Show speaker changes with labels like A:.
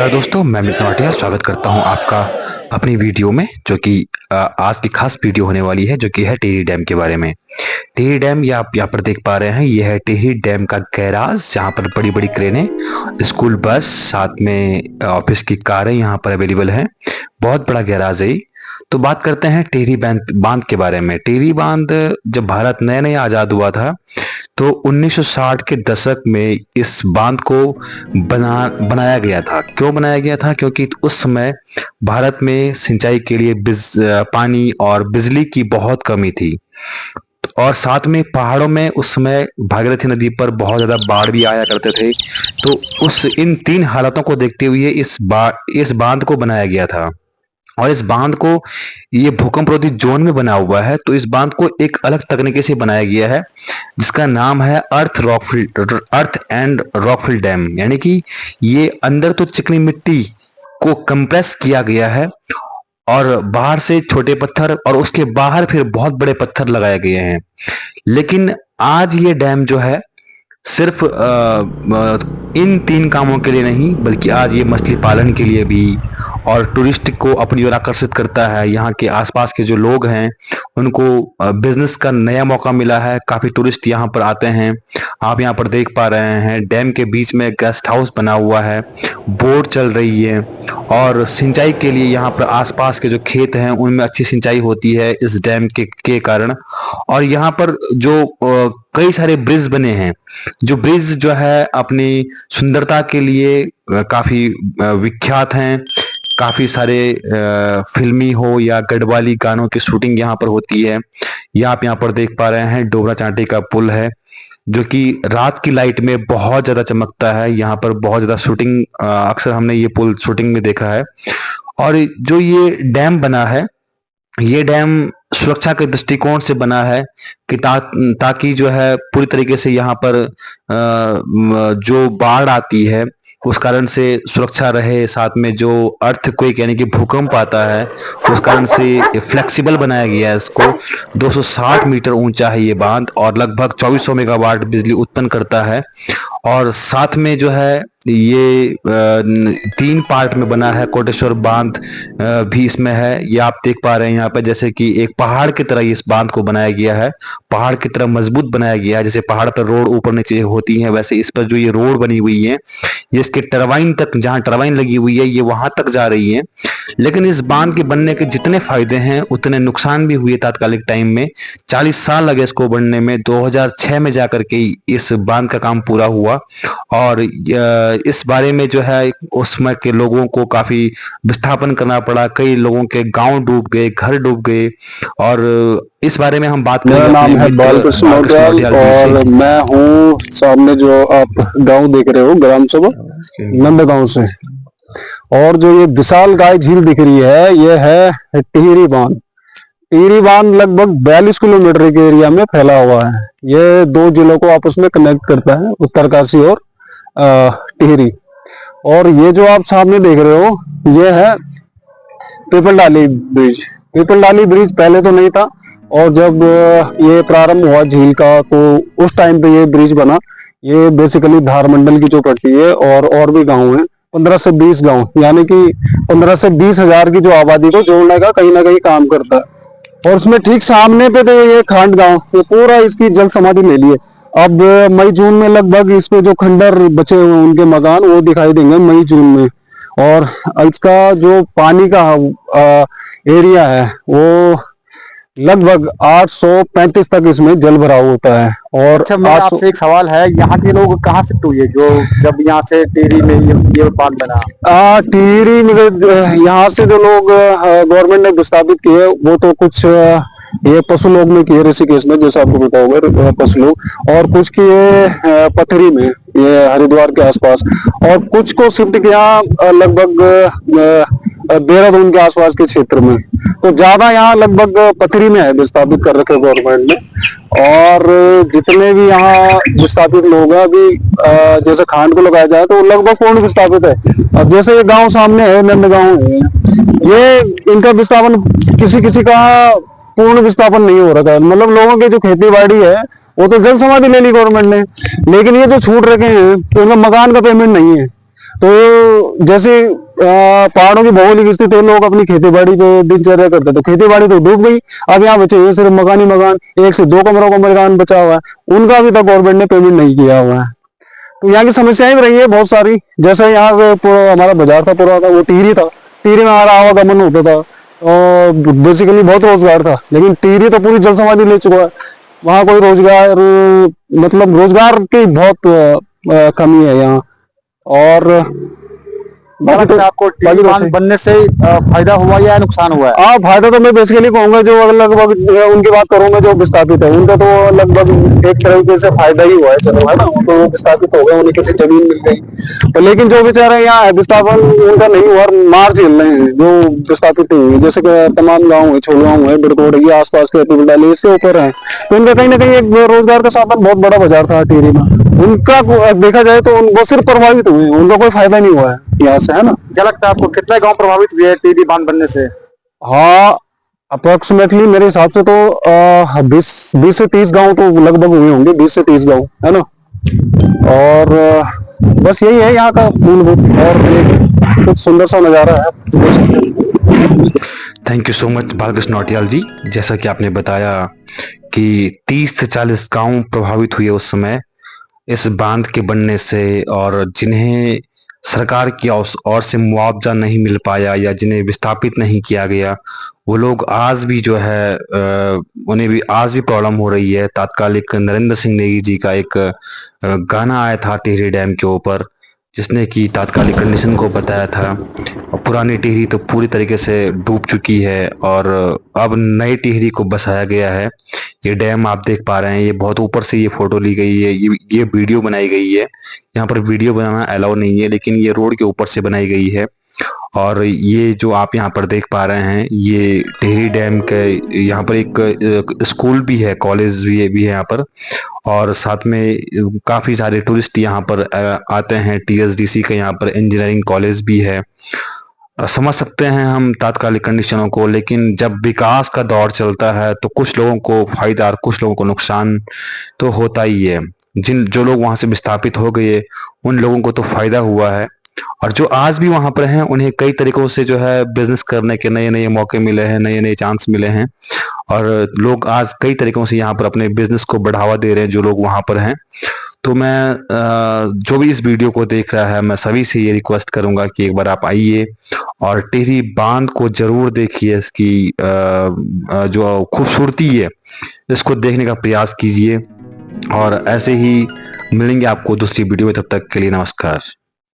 A: नमस्कार दोस्तों, मैं मित्र भाटिया स्वागत करता हूं आपका अपनी वीडियो में, जो कि आज की खास वीडियो होने वाली है, जो कि है टिहरी डैम के बारे में। टिहरी डैम ये आप यहाँ पर देख पा रहे हैं, ये है टिहरी डैम का गैराज, जहाँ पर बड़ी-बड़ी क्रेनें, स्कूल बस, साथ में ऑफिस की कारें यहाँ पर अवेलेबल हैं। बहुत बड़ा गैराज है ये। तो बात करते हैं टिहरी बांध के बारे में। टिहरी बांध जब भारत नया-नया आज़ाद हुआ था, तो 1960 के दशक में इस बांध को बनाया गया था। क्यों बनाया गया था? क्योंकि उस समय भारत में सिंचाई के लिए पानी और बिजली की बहुत कमी थी, और साथ में पहाड़ों में उस समय भागीरथी नदी पर बहुत ज़्यादा बाढ़ भी आया करते थे। तो इन तीन हालातों को देखते हुए इस बांध को बनाया गया था। और इस बांध को, ये भूकंपरोधी जोन में बना हुआ है, तो इस बांध को एक अलग तकनीकी से बनाया गया है, जिसका नाम है अर्थ एंड रॉकफिल डैम। यानी कि ये अंदर तो चिकनी मिट्टी को कंप्रेस किया गया है, और बाहर से छोटे पत्थर, और उसके बाहर फिर बहुत बड़े पत्थर लगाए गए हैं। लेकिन आज ये डैम जो है, सिर्फ इन तीन कामों के लिए नहीं, बल्कि आज ये मछली पालन के लिए भी, और टूरिस्ट को अपनी ओर आकर्षित करता है। यहाँ के आसपास के जो लोग हैं, उनको बिजनेस का नया मौका मिला है। काफ़ी टूरिस्ट यहाँ पर आते हैं। आप यहाँ पर देख पा रहे हैं, डैम के बीच में गेस्ट हाउस बना हुआ है, बोट चल रही है, और सिंचाई के लिए यहाँ पर आसपास के जो खेत हैं, उनमें अच्छी सिंचाई होती है इस डैम के कारण। और यहाँ पर जो कई सारे ब्रिज बने हैं, जो ब्रिज जो है अपनी सुंदरता के लिए काफ़ी विख्यात हैं। काफ़ी सारे फिल्मी हो या गढ़वाली गानों की शूटिंग यहाँ पर होती है। ये आप यहाँ पर देख पा रहे हैं, डोबरा चांटी का पुल है, जो कि रात की लाइट में बहुत ज़्यादा चमकता है। यहाँ पर बहुत ज़्यादा शूटिंग, अक्सर हमने ये पुल शूटिंग में देखा है। और जो ये डैम बना है, ये डैम सुरक्षा के दृष्टिकोण से बना है कि ताकि जो है पूरी तरीके से यहाँ पर जो बाढ़ आती है, उस कारण से सुरक्षा रहे। साथ में जो अर्थक्वेक यानी कि भूकंप आता है, उस कारण से फ्लेक्सिबल बनाया गया है इसको। 260 मीटर ऊंचा है ये बांध, और लगभग 2400 मेगावाट बिजली उत्पन्न करता है। और साथ में जो है ये 3 पार्ट में बना है। कोटेश्वर बांध भी इसमें है। ये आप देख पा रहे हैं यहाँ पे, जैसे कि एक पहाड़ की तरह इस बांध को बनाया गया है, पहाड़ की तरह मजबूत बनाया गया है। जैसे पहाड़ पर रोड ऊपर नीचे होती है, वैसे इस पर जो ये रोड बनी हुई है, ये इसके टरबाइन तक, जहाँ टरबाइन लगी हुई है, ये वहां तक जा रही है। लेकिन इस बांध के बनने के जितने फायदे हैं, उतने नुकसान भी हुए तात्कालिक टाइम में। 40 साल लगे इसको बनने में। 2006 में जाकर के इस बांध का काम पूरा हुआ। और इस बारे में जो है, उस समय के लोगों को काफी विस्थापन करना पड़ा। कई लोगों के गांव डूब गए, घर डूब गए। और इस बारे में हम बात
B: मेरा नाम है बालकृष्ण नौटियाल, और मैं हूँ सामने जो आप गांव देख रहे हो, ग्राम सभा नंदगांव से। और जो ये विशाल गाय झील दिख रही है, ये है टिहरी बांध। टिहरी बांध लगभग 42 किलोमीटर के एरिया में फैला हुआ है। ये 2 जिलों को आपस में कनेक्ट करता है, उत्तरकाशी और टिहरी। और ये जो आप सामने देख रहे हो, ये है पीपल डाली ब्रिज। पीपल डाली ब्रिज पहले तो नहीं था, और जब ये प्रारंभ हुआ झील का, तो उस टाइम पे ये ब्रिज बना। ये बेसिकली धार मंडल की जो पट्टी है, और भी गांव हैं, 15 से 20 गांव, यानी कि 15 से 20 हजार की जो आबादी को जोड़ने का कहीं ना कहीं काम करता है। और उसमें ठीक सामने पे तो ये खांड गांव, ये पूरा इसकी जल समाधि ले लिए। अब मई जून में लगभग इस पे जो खंडर बचे हुए उनके मकान, वो दिखाई देंगे मई जून में। और इसका जो पानी का एरिया है, वो लगभग 835 तक इसमें जल भराव होता है। और
C: अच्छा, मेरा आपसे एक सवाल है, यहाँ के लोग कहाँ शिफ्ट हुए जो जब यहाँ से टिहरी में ये बांध बना?
B: टिहरी में यहाँ से जो लोग गवर्नमेंट ने विस्थापित किए, वो तो कुछ ये पशु लोग में किए ऋषिकेश में, जैसे आपको पता होगा, पशु लोग। और कुछ किए पथरी में, ये हरिद्वार के आसपास। और कुछ को शिफ्ट किया लगभग देहरादून के आसपास के क्षेत्र में। तो ज्यादा यहाँ लगभग पथरी में है विस्थापित कर रखे गवर्नमेंट ने। और जितने भी यहाँ विस्थापित लोग हैं अभी, जैसे खांड को लगाया जाए तो लगभग पूर्ण विस्थापित है। अब जैसे ये गांव सामने है, नंदगांव है, ये इनका विस्थापन किसी किसी का पूर्ण विस्थापन नहीं हो रहा है। मतलब लोगों की जो खेती बाड़ी है, वो तो जल समाधि ले ली गवर्नमेंट ने, लेकिन ये जो छूट रखे हैं, तो उनका मकान का पेमेंट नहीं है। तो जैसे पहाड़ों की भौगोलिक स्थिति है, लोग अपनी खेती बाड़ी पे दिनचर्या करते, तो खेती बाड़ी तो डूब गई। अब यहाँ बचे हुए सिर्फ मकान ही मकान, 1 से 2 कमरों का मकान बचा हुआ है, उनका अभी तक गवर्नमेंट ने पेमेंट नहीं किया हुआ है। तो यहाँ की समस्याएं भी रही है बहुत सारी। जैसे यहाँ हमारा बाजार था पूरा, था वो टिहरी था, टिहरी में हमारा आवागमन होता था और बेसिकली बहुत रोजगार था, लेकिन टिहरी तो पूरी जल समाधि ले चुका है। वहाँ कोई रोजगार, मतलब रोजगार की बहुत कमी है यहाँ। और बाकी तो
C: आपको टीबी बांध बनने से फायदा हुआ या नुकसान हुआ है?
B: हाँ, फायदा तो मैं बेसिकली कहूंगा, जो लगभग उनकी बात करूंगा जो विस्थापित है, उनका तो लगभग एक तरीके से फायदा ही हुआ है, चलो है ना। तो वो विस्थापित हो गए, उन्हें किसी जमीन मिल गई। तो लेकिन जो बेचारे यहाँ विस्थापन उनका नहीं हुआ, मार झेल रहे हैं जो विस्थापित हुए, जैसे कि तमाम गाँव है, छोलगांव है, बिरकोट है, आसपास के डाली इसके ऊपर है। तो उनका कहीं ना कहीं एक रोजगार का साधन बहुत बड़ा बाजार था टिहरी में, उनका देखा जाए तो वो सिर्फ प्रभावित हुए, उनका कोई फायदा नहीं हुआ है यहाँ से, है ना।
C: क्या लगता है आपको कितने गांव प्रभावित हुए टीबी बांध बनने से?
B: हाँ, अप्रोक्सीमेटली मेरे हिसाब से तो 20 से 30 गांव तो लगभग हुए होंगे, 20 से 30 गांव, है ना। और बस यही है यहाँ का मूलभूत, और कुछ सुंदर सा नजारा है।
A: Thank you so much Balkrishna Nautiyal ji. जैसा कि आपने बताया कि 30 से 40 गांव प्रभावित हुए उस समय इस बांध के बनने से, और जिन्हें सरकार की ओर से मुआवजा नहीं मिल पाया या जिन्हें विस्थापित नहीं किया गया, वो लोग आज भी जो है उन्हें भी आज भी प्रॉब्लम हो रही है। तात्कालिक नरेंद्र सिंह नेगी जी का एक गाना आया था टिहरी डैम के ऊपर, जिसने कि तात्कालिक कंडीशन को बताया था। और पुरानी टिहरी तो पूरी तरीके से डूब चुकी है और अब नई टिहरी को बसाया गया है। ये डैम आप देख पा रहे हैं, ये बहुत ऊपर से ये फोटो ली गई है, ये वीडियो बनाई गई है। यहाँ पर वीडियो बनाना अलाउ नहीं है, लेकिन ये रोड के ऊपर से बनाई गई है। और ये जो आप यहाँ पर देख पा रहे हैं, ये टिहरी डैम के यहाँ पर एक स्कूल भी है, कॉलेज भी है यहाँ पर, और साथ में काफ़ी सारे टूरिस्ट यहाँ पर आते हैं। टीएसडीसी का यहाँ पर इंजीनियरिंग कॉलेज भी है। समझ सकते हैं हम तात्कालिक कंडीशनों को, लेकिन जब विकास का दौर चलता है तो कुछ लोगों को फायदा और कुछ लोगों को नुकसान तो होता ही है। जो लोग वहां से विस्थापित हो गए, उन लोगों को तो फायदा हुआ है, और जो आज भी वहां पर हैं उन्हें कई तरीकों से जो है बिजनेस करने के नए नए मौके मिले हैं, नए नए चांस मिले हैं, और लोग आज कई तरीकों से यहाँ पर अपने बिजनेस को बढ़ावा दे रहे हैं जो लोग वहां पर हैं। तो मैं जो भी इस वीडियो को देख रहा है, मैं सभी से ये रिक्वेस्ट करूंगा कि एक बार आप आइए और टिहरी बांध को जरूर देखिए। इसकी जो खूबसूरती है, इसको देखने का प्रयास कीजिए। और ऐसे ही मिलेंगे आपको दूसरी वीडियो में, तब तक के लिए नमस्कार।